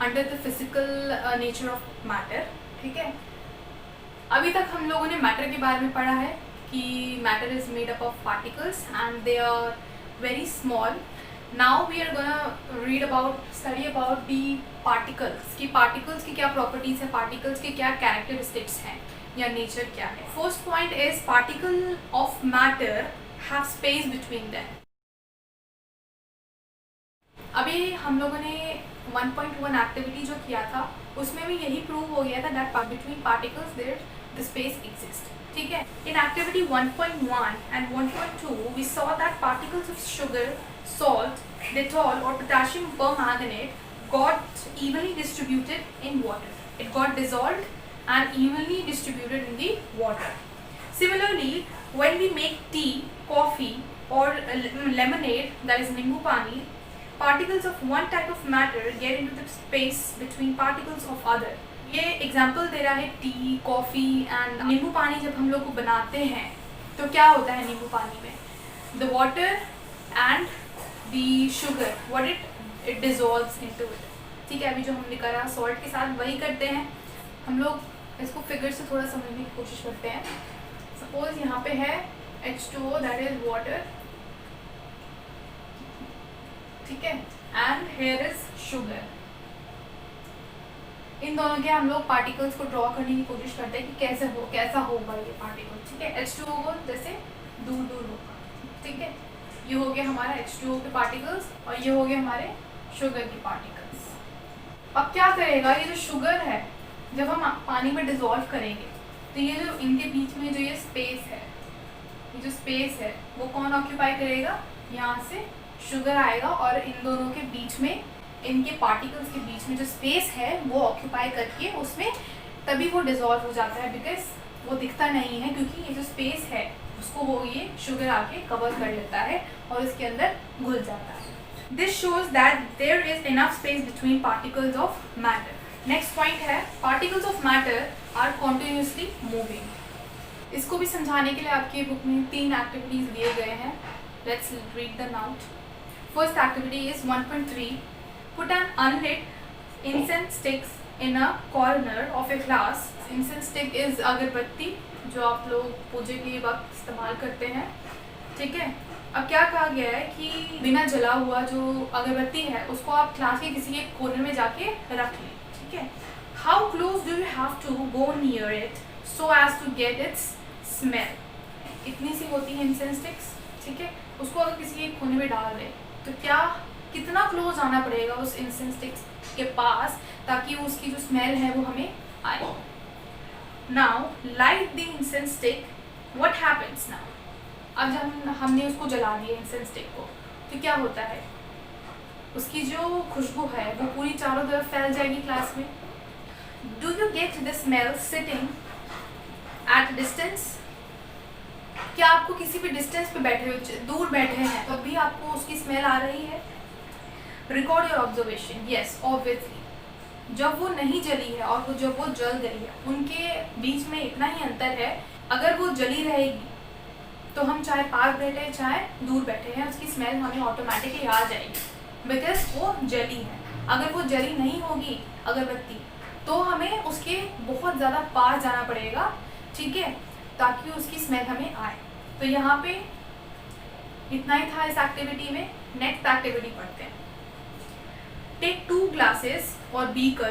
Under the physical nature of matter. ठीक है, अभी तक हम लोगों ने मैटर के बारे में पढ़ा है कि matter is made up of particles and they are very small. Now we are gonna study about the particles की क्या प्रॉपर्टीज है, पार्टिकल्स के क्या कैरेक्टरिस्टिक्स हैं या नेचर क्या है। First point is particle of matter have space between them. अभी हम लोगों ने 1.1 एक्टिविटी जो किया था उसमें भी यही प्रूव हो गया था that between particles there the space exist. ठीक है, in activity 1.1 and 1.2 we saw that particles of sugar, salt, Dettol or potassium permanganate got evenly distributed in water. It got dissolved and evenly distributed in the water. Similarly, when we make tea, coffee or lemonade, that is nimbu pani, particles of one type of matter get into the space between particles of other. ये example दे रहा है T, coffee and नींबू पानी। जब हम लोग को बनाते हैं तो क्या होता है नींबू पानी में, the water and the sugar what it dissolves into it. ठीक है, अभी जो हमने करा सॉल्ट के साथ वही करते हैं हम लोग। इसको फिगर से थोड़ा समझने की कोशिश करते हैं। सपोज यहाँ पे है H2O दैट इज वाटर, ठीक है, एंड हेयर इज शुगर। इन दोनों के हम लोग पार्टिकल्स को ड्रॉ करने की कोशिश करते हैं कि कैसा होगा ये पार्टिकल। ठीक है, H2O को जैसे दूर दूर होगा। ठीक है, ये हो गया हमारा H2O के पार्टिकल्स और ये हो गए हमारे शुगर के पार्टिकल्स। अब क्या करेगा, ये जो शुगर है जब हम पानी में डिजोल्व करेंगे तो ये जो इनके बीच में जो ये स्पेस है, ये जो स्पेस है वो कौन ऑक्यूपाई करेगा, यहाँ से शुगर आएगा और इन दोनों के बीच में, इनके पार्टिकल्स के बीच में जो स्पेस है वो ऑक्यूपाई करके उसमें तभी वो डिजोल्व हो जाता है, बिकॉज वो दिखता नहीं है क्योंकि ये जो स्पेस है उसको वो ये शुगर आके कवर कर लेता है और इसके अंदर घुल जाता है। This shows that there is enough space between particles of matter. Next point है particles of matter are continuously moving. इसको भी समझाने के लिए आपकी बुक में 3 एक्टिविटीज दिए गए हैं। Let's read the out. First activity is 1.3 Put an unlit incense sticks in a corner of a glass. Incense stick is अगरबत्ती जो आप लोग पूजे के वक्त इस्तेमाल करते हैं। ठीक है, अब क्या कहा गया है कि बिना जला हुआ जो अगरबत्ती है उसको आप क्लास के किसी एक कोने में जाके रख लें। ठीक है, How close do you have to go near it so as to get its smell? इतनी सी होती है इंसेंस स्टिक्स। ठीक है, उसको अगर किसी एक कोने में डाल दें तो कितना क्लोज आना पड़ेगा उस इंसेंस स्टिक्स के पास ताकि उसकी जो स्मेल है वो हमें आए। Now light the incense stick, what happens now? अब जब हमने उसको जला दिया इंसेंस स्टिक को तो क्या होता है, उसकी जो खुशबू है वो पूरी चारों तरफ फैल जाएगी क्लास में। Do you get the smell sitting at distance? क्या आपको किसी भी डिस्टेंस पे बैठे हुए, दूर बैठे हैं तो भी आपको उसकी स्मेल आ रही है? Record your observation. Yes, obviously जब वो नहीं जली है और जब वो जल गई है उनके बीच में इतना ही अंतर है। अगर वो जली रहेगी तो हम चाहे पास बैठे चाहे दूर बैठे हैं उसकी स्मेल हमें ऑटोमेटिकली आ जाएगी, बिकॉज वो जली है। अगर वो जली नहीं होगी अगरबत्ती तो हमें उसके बहुत ज़्यादा पास जाना पड़ेगा। ठीक है, ताकि उसकी स्मेल हमें आए। तो यहाँ पे इतना ही था इस एक्टिविटी में। नेक्स्ट एक्टिविटी पढ़ते हैं। Take 2 glasses or beaker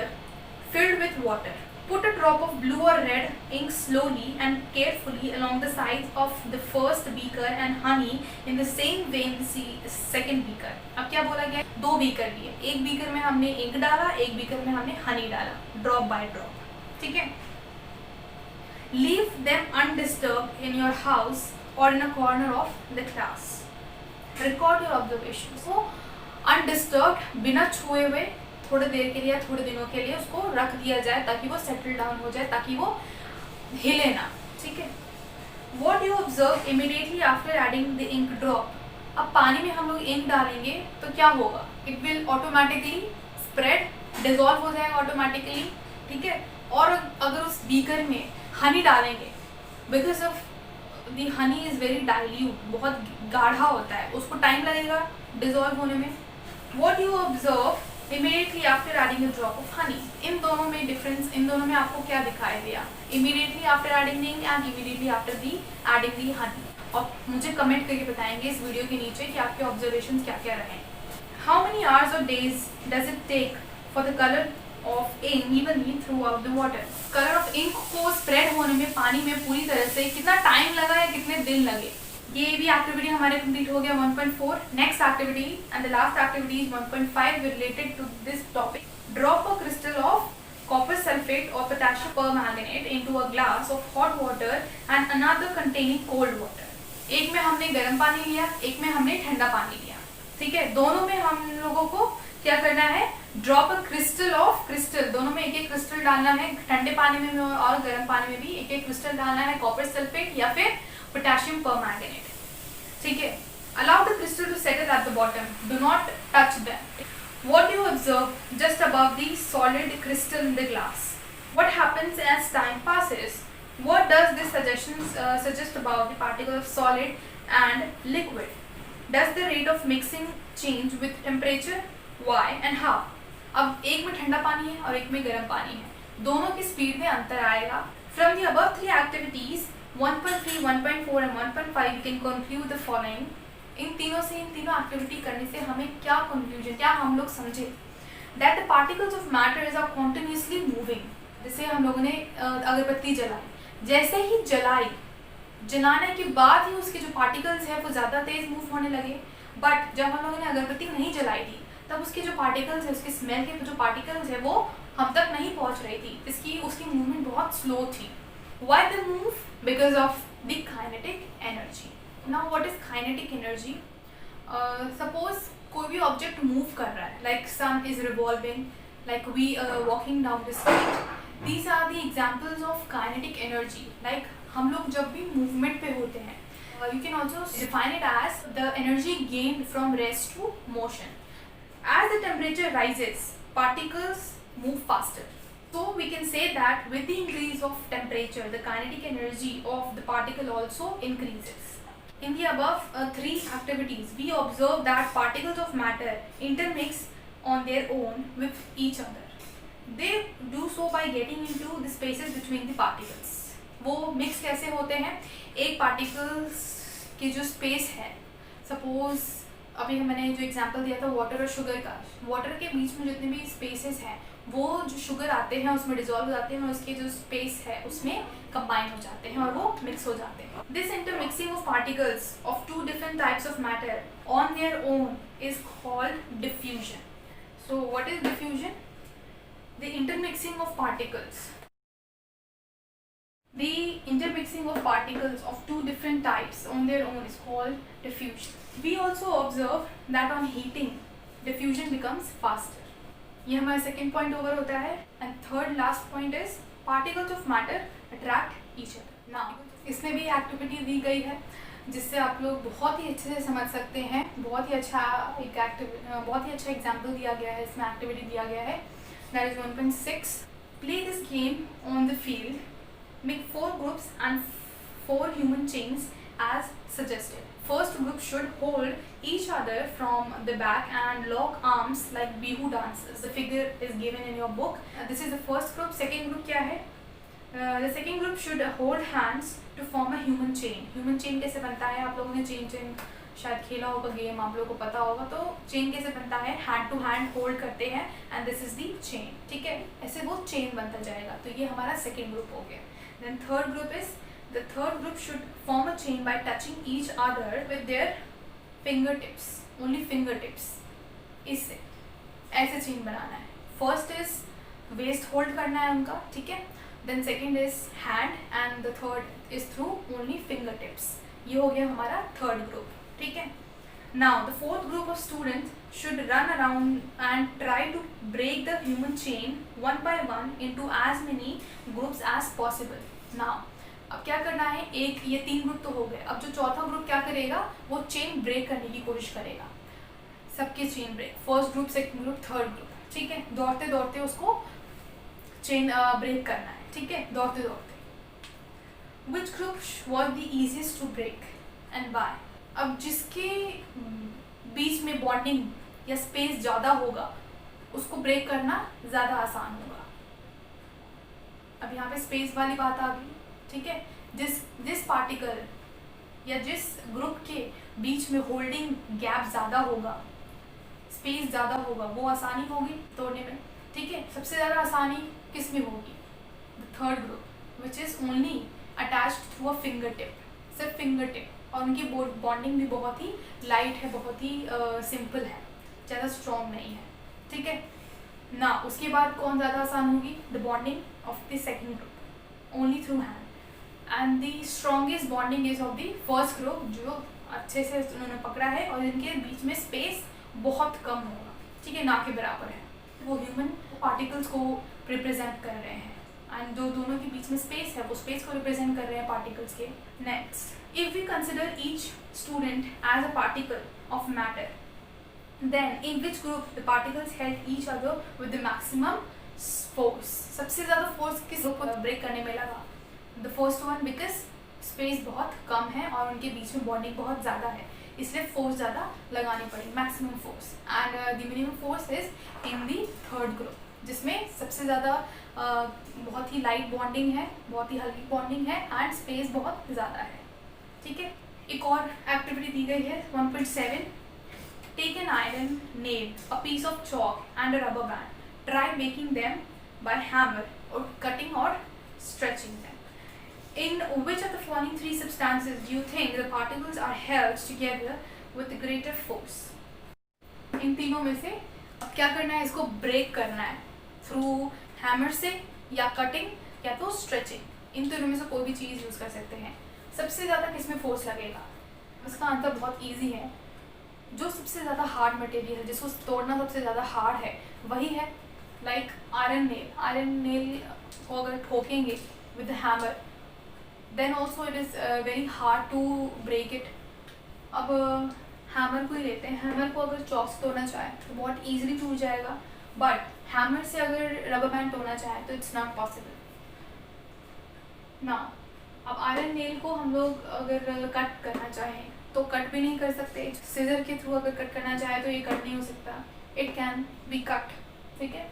filled with water. Put a drop of blue or red ink slowly and carefully along the sides of the first beaker and honey in the same way in the second beaker. अब क्या बोला गया? 2 beaker लिए, एक beaker में हमने ink डाला, एक बीकर में हमने हनी डाला, ड्रॉप बाय ड्रॉप। ठीक है, Leave them undisturbed in your house or in a corner of the class. Record your observations. So undisturbed, बिना छुए हुए थोड़ी देर के लिए या थोड़े दिनों के लिए उसको रख दिया जाए ताकि वो सेटल डाउन हो जाए, ताकि वो हिले ना। ठीक है, what you observe immediately after adding the ink drop? अब पानी में हम लोग इंक डालेंगे तो क्या होगा, it will automatically spread, dissolve हो जाएगा ऑटोमेटिकली। ठीक है, और अगर उस बीकर में हनी डालेंगे, because of the honey is very dilute, बहुत गाढ़ा होता है, उसको टाइम लगेगा डिजॉल्व होने में। What you observe immediately after adding a drop of honey. इन दोनों में डिफरेंस, इन दोनों में आपको क्या दिखाई दिया? Immediately after adding ink and immediately after the adding the honey. और मुझे कमेंट करके बताएंगे इस वीडियो के नीचे कि आपके ऑब्जर्वेशन क्या क्या रहे। हाउ मेनी आवर्स और days does it take for the colour of ink evenly throughout the water? Colour of ink को स्प्रेड होने में पानी में पूरी तरह से कितना टाइम लगा या कितने दिन लगे? ये भी एक्टिविटी हमारे कंप्लीट हो गया 1.4। Next activity and the last activity is 1.5 related to this topic. Drop a crystal of copper sulphate और potassium permanganate into a glass of hot water and another containing cold water. एक में हमने गर्म पानी लिया, एक में हमने ठंडा पानी लिया, ठीक है। दोनों में हम लोगों को क्या करना है? Drop a crystal of crystal, दोनों में एक एक क्रिस्टल डालना है। ठंडे पानी में और गर्म पानी में भी एक एक क्रिस्टल डालना है, कॉपर सल्फेट या फिर पोटेशियम परमैंगनेट, ठीक है। Allow the crystal to settle at the bottom. Do not touch them. What do you observe just above the solid crystal in the glass? What happens as time passes? What does this suggest about the particle of solid and liquid? Does the rate of mixing change with temperature? Why and how? अब एक में ठंडा पानी है और एक में गर्म पानी है, दोनों की स्पीड में अंतर आएगा। From the above three activities 1.3, 1.4 and 1.5 you can conclude the following. इन तीनों एक्टिविटी करने से हमें क्या कंक्लूजन, क्या हम लोग समझे? That the particles of matter are continuously moving. जैसे हम लोगों ने अगरबत्ती जलाई, जैसे ही जलाने के बाद ही उसके जो पार्टिकल्स है वो ज़्यादा तेज मूव होने लगे। बट जब हम लोगों ने अगरबत्ती नहीं जलाई थी तब उसके जो पार्टिकल्स है, उसके स्मेल के जो पार्टिकल्स है वो हम तक नहीं पहुंच रही थी, उसकी मूवमेंट बहुत स्लो थी। Why they move? Because of the kinetic energy. Now what is kinetic energy? Suppose कोई भी ऑब्जेक्ट मूव कर रहा है, like sun is revolving, like we walking down the street. These are the examples of kinetic energy. Like हम लोग जब भी movement पे होते हैं, you can also define it as the energy gained from rest to motion. As the temperature rises, particles move faster. So we can say that with the increase of temperature, the kinetic energy of the particle also increases. In the above three activities, we observe that particles of matter intermix on their own with each other. They do so by getting into the spaces between the particles. वो mix कैसे होते हैं? एक particles की जो space है, suppose अभी मैंने जो एग्जांपल दिया था वाटर और शुगर का, वाटर के बीच में जितने भी स्पेसेस हैं वो जो शुगर आते हैं उसमें डिजोल्व हो जाते हैं और उसके जो स्पेस है उसमें कंबाइन हो जाते हैं और वो मिक्स हो जाते हैं। This intermixing of particles of two different types of matter on their own is called diffusion. So what is diffusion? The intermixing of particles of two different types on their own is called diffusion. We also observe that on heating, diffusion becomes faster. ये हमारा second point over होता है। And third last point is particles of matter attract each other. Now इसमें भी activity दी गई है जिससे आप लोग बहुत ही अच्छे से समझ सकते हैं। बहुत ही अच्छा एग्जाम्पल दिया गया है, इसमें एक्टिविटी दिया गया है। That is 1.6। Play this game on the field, make 4 groups and 4 human chains as suggested. First group should hold each other from the back and lock arms like bihu dances. The figure is given in your book. This is the first group. Second group क्या है? The second group should hold hands to form a human chain. Human chain कैसे बनता है? आप लोगों ने chain शायद खेला होगा गेम, आप लोगों को पता होगा। तो चेन कैसे बनता है? हैंड टू हैंड होल्ड करते हैं and this is the chain, ठीक है। ऐसे वो चेन बनता जाएगा। तो ये हमारा सेकेंड ग्रुप हो गया। Then third group is the third group should form a chain by touching each other with their fingertips, only fingertips. इससे ऐसे चेन बनाना है। फर्स्ट इज वेस्ट होल्ड करना है उनका, ठीक है। Then second is hand and the third is through only fingertips. ये हो गया हमारा थर्ड ग्रुप, ठीक है। Now the fourth group of students should run around and try to break the human chain one by one into as many groups as possible. Now अब क्या करना है? ये 3 ग्रुप तो हो गए। अब जो चौथा ग्रुप क्या करेगा? वो चेन ब्रेक करने की कोशिश करेगा, सबके chain break. First group, second group, third group, ठीक है। दौड़ते दौड़ते उसको चेन ब्रेक करना है, ठीक है, दौड़ते दौड़ते। Which group was the easiest to break and by? अब जिसके बीच में बॉन्डिंग या स्पेस ज़्यादा होगा उसको ब्रेक करना ज़्यादा आसान होगा। अब यहाँ पे स्पेस वाली बात आ गई, ठीक है। जिस पार्टिकल या जिस ग्रुप के बीच में होल्डिंग गैप ज़्यादा होगा, स्पेस ज़्यादा होगा, वो आसानी होगी तोड़ने में, ठीक है। सबसे ज़्यादा आसानी किस में होगी? The third group, which is only attached through a finger tip, सिर्फ फिंगर टिप, और उनकी बॉन्डिंग भी बहुत ही लाइट है, बहुत ही सिंपल है, ज़्यादा स्ट्रॉन्ग नहीं है, ठीक है ना। उसके बाद कौन ज़्यादा आसान होगी? The bonding of the second group only through hand, and the strongest bonding is of the first group, जो अच्छे से उन्होंने पकड़ा है और इनके बीच में स्पेस बहुत कम होगा, ठीक है, ना के बराबर है। वो ह्यूमन पार्टिकल्स को रिप्रेजेंट कर रहे हैं, एंड जो दोनों के बीच में स्पेस है वो स्पेस को रिप्रेजेंट कर रहे हैं पार्टिकल्स के। Next, if we consider each student as a particle of matter, then in which group the particles help each other with the maximum force. सबसे ज़्यादा फोर्स किस ग्रुप को ब्रेक करने में लगा? The first one, because space बहुत कम है और उनके बीच में बॉन्डिंग बहुत ज़्यादा है, इसलिए फोर्स ज़्यादा लगानी पड़ी, maximum force. And the minimum force is in the third group, जिसमें सबसे ज़्यादा बहुत ही लाइट बॉन्डिंग है, बहुत ही हल्की बॉन्डिंग है, एंड स्पेस बहुत ज़्यादा है, ठीक है। एक और एक्टिविटी दी गई है 1.7, take an iron nail, a piece of chalk and a rubber band, try making them by hammer और कटिंग और stretching them. In which of the following three substances do you think the particles are held together with greater force? इन तीनों में से अब क्या करना है? इसको ब्रेक करना है थ्रू हैमर से, या कटिंग, या तो स्ट्रेचिंग। इन तीनों में से कोई भी चीज़ यूज़ कर सकते हैं। सबसे ज़्यादा किस में फोर्स लगेगा? इसका आंसर बहुत इजी है। जो सबसे ज़्यादा हार्ड मटेरियल है, जिसको तोड़ना सबसे ज़्यादा हार्ड है, वही है like iron nail. Iron nail को अगर ठोकेंगे with hammer, then also it is very hard to break it. अब हैमर को ही लेते हैं। हैमर को अगर चॉक से तोड़ना चाहे तो बहुत ईजिली टूट जाएगा, बट हैमर से अगर रबर बैंड तोड़ना चाहे तो इट्स नॉट पॉसिबल ना। अब आयरन नेल को हम लोग अगर कट करना चाहें तो कट भी नहीं कर सकते। सीजर के थ्रू अगर कट करना चाहे तो ये कट नहीं हो सकता, इट कैन बी कट, ठीक है।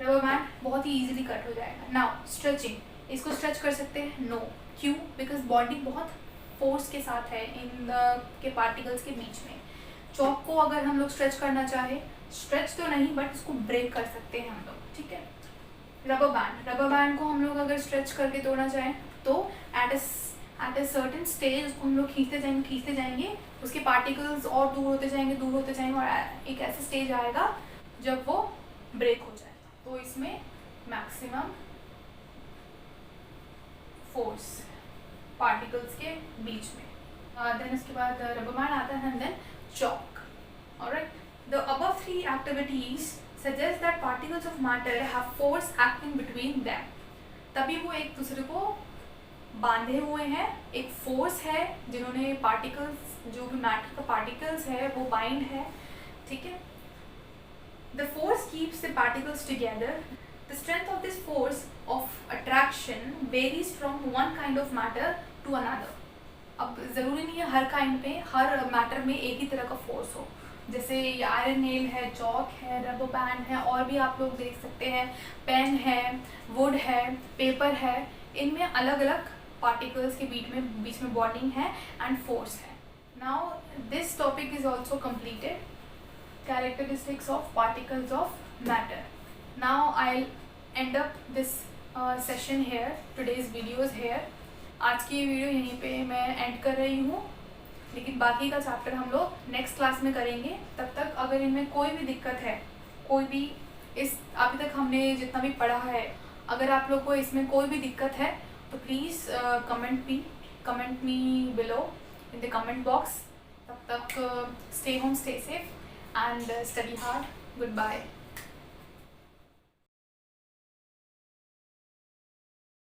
रबर बैंड बहुत ही ईजिली कट हो जाएगा। नाउ स्ट्रेचिंग, इसको स्ट्रेच कर सकते हैं? नो। क्यों? बिकॉज बॉन्डिंग बहुत फोर्स के साथ है इन के पार्टिकल्स के बीच में। चॉक को अगर हम लोग स्ट्रेच करना चाहे, स्ट्रेच तो नहीं बट इसको ब्रेक कर सकते हैं हम लोग, ठीक है। रबर बैंड को हम लोग अगर स्ट्रेच करके तोड़ना चाहें तो एट अ सर्टेन स्टेज उसको हम लोग खींचते जाएंगे, उसके पार्टिकल्स और दूर होते जाएंगे और एक ऐसा स्टेज आएगा जब वो ब्रेक हो जाएगा, तो इसमें मैक्सिमम फोर्स पार्टिकल्स के बीच में। देन उसके बाद रबर बैंड आता है, and then chalk. Alright, the above three activities suggest that particles of matter have force acting between them. तभी वो एक दूसरे को बांधे हुए हैं, एक फोर्स है जिन्होंने पार्टिकल्स, जो भी मैटर का पार्टिकल्स है वो बाइंड है, ठीक है। The force keeps the particles together. The strength of this force of attraction varies from one kind of matter to another. अब ज़रूरी नहीं है हर काइंड पे, हर मैटर में एक ही तरह का फोर्स हो। जैसे आयरन नेल है, चॉक है, रबर बैंड है, और भी आप लोग देख सकते हैं, पेन है, वुड है, पेपर है, इनमें अलग अलग पार्टिकल्स के बीच में बॉन्डिंग है एंड फोर्स है। Now this topic is also completed, characteristics of particles of matter. Now I'll end up this session here, today's video is here. आज की वीडियो यहीं पे मैं एंड कर रही हूँ, लेकिन बाकी का चैप्टर हम लोग नेक्स्ट क्लास में करेंगे। तब तक अगर इनमें कोई भी दिक्कत है, कोई भी इस अभी तक हमने जितना भी पढ़ा है, अगर आप लोग को इसमें कोई भी दिक्कत है तो please comment me below in the comment box. तब तक stay home, stay safe and study hard. Good bye.